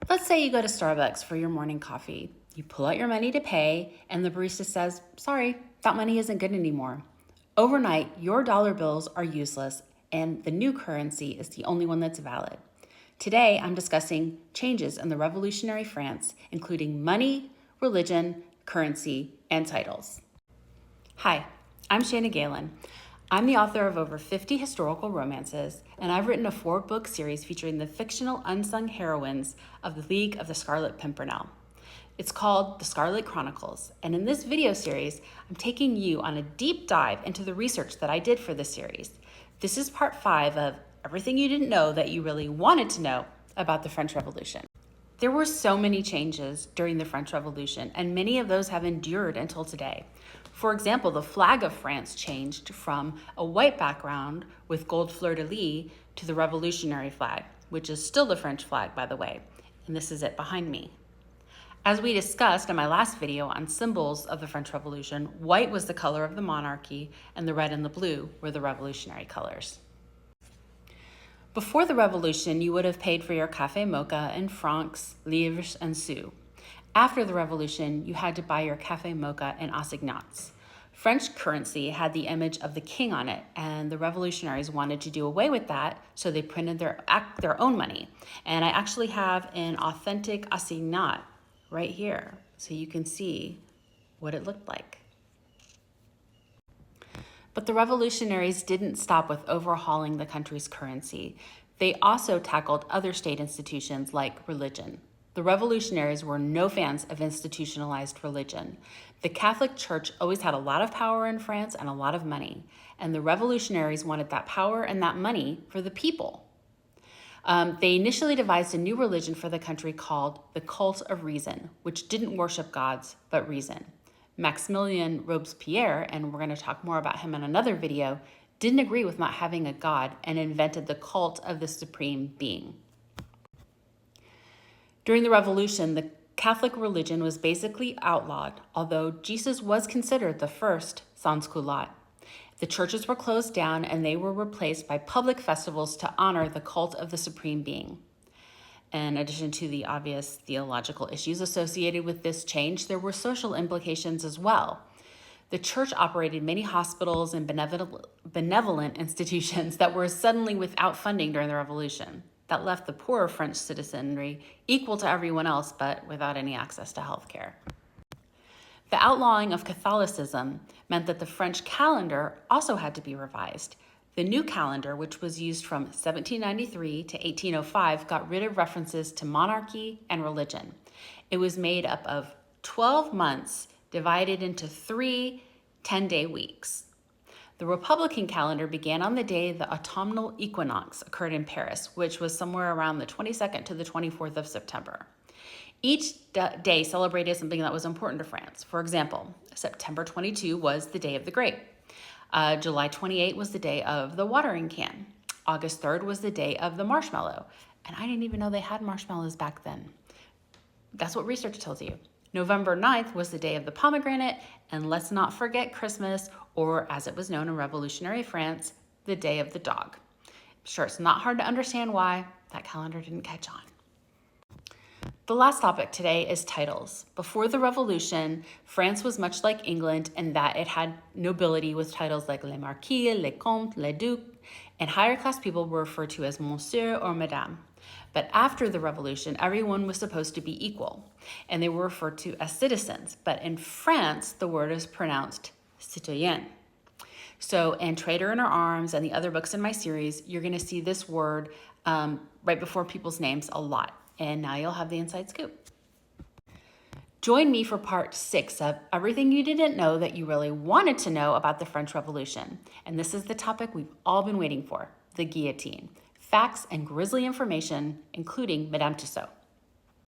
Let's say you go to Starbucks for your morning coffee. You pull out your money to pay, and the barista says, sorry, that money isn't good anymore. Overnight, your dollar bills are useless, and the new currency is the only one that's valid. Today, I'm discussing changes in the revolutionary France, including money, religion, currency, and titles. Hi, I'm Shana Galen. I'm the author of over 50 historical romances, and I've written a 4-book series featuring the fictional unsung heroines of the League of the Scarlet Pimpernel. It's called The Scarlet Chronicles, and in this video series, I'm taking you on a deep dive into the research that I did for this series. This is part 5 of everything you didn't know that you really wanted to know about the French Revolution. There were so many changes during the French Revolution, and many of those have endured until today. For example, the flag of France changed from a white background with gold fleur-de-lis to the revolutionary flag, which is still the French flag, by the way, and this is it behind me. As we discussed in my last video on symbols of the French Revolution, white was the color of the monarchy, and the red and the blue were the revolutionary colors. Before the Revolution, you would have paid for your café mocha in francs, livres, and sous. After the Revolution, you had to buy your café mocha in assignats. French currency had the image of the king on it, and the revolutionaries wanted to do away with that, so they printed their own money. And I actually have an authentic assignat right here, so you can see what it looked like. But the revolutionaries didn't stop with overhauling the country's currency. They also tackled other state institutions like religion. The revolutionaries were no fans of institutionalized religion. The Catholic Church always had a lot of power in France and a lot of money, and the revolutionaries wanted that power and that money for the people. They initially devised a new religion for the country called the Cult of Reason, which didn't worship gods, but reason. Maximilien Robespierre, and we're going to talk more about him in another video, didn't agree with not having a god and invented the cult of the supreme being. During the Revolution, the Catholic religion was basically outlawed, although Jesus was considered the first sans-culotte. The churches were closed down and they were replaced by public festivals to honor the cult of the supreme being. In addition to the obvious theological issues associated with this change, there were social implications as well. The church operated many hospitals and benevolent institutions that were suddenly without funding during the Revolution. That left the poorer French citizenry equal to everyone else, but without any access to health care. The outlawing of Catholicism meant that the French calendar also had to be revised. The new calendar, which was used from 1793 to 1805, got rid of references to monarchy and religion. It was made up of 12 months divided into 3 10-day weeks. The Republican calendar began on the day the autumnal equinox occurred in Paris, which was somewhere around the 22nd to the 24th of September. Each day celebrated something that was important to France. For example, September 22 was the day of the grape. July 28 was the day of the watering can. August 3rd was the day of the marshmallow. And I didn't even know they had marshmallows back then. That's what research tells you. November 9th was the day of the pomegranate, and let's not forget Christmas, or as it was known in revolutionary France, the day of the dog. Sure, it's not hard to understand why that calendar didn't catch on. The last topic today is titles. Before the Revolution, France was much like England in that it had nobility with titles like les marquis, les comtes, les ducs, and higher class people were referred to as monsieur or madame. But after the Revolution, everyone was supposed to be equal, and they were referred to as citizens. But in France, the word is pronounced citoyen. So in Traitor in Our Arms and the other books in my series, you're going to see this word right before people's names a lot. And now you'll have the inside scoop. Join me for part 6 of everything you didn't know that you really wanted to know about the French Revolution. And this is the topic we've all been waiting for, the guillotine. Facts and grisly information, including Madame Tussaud.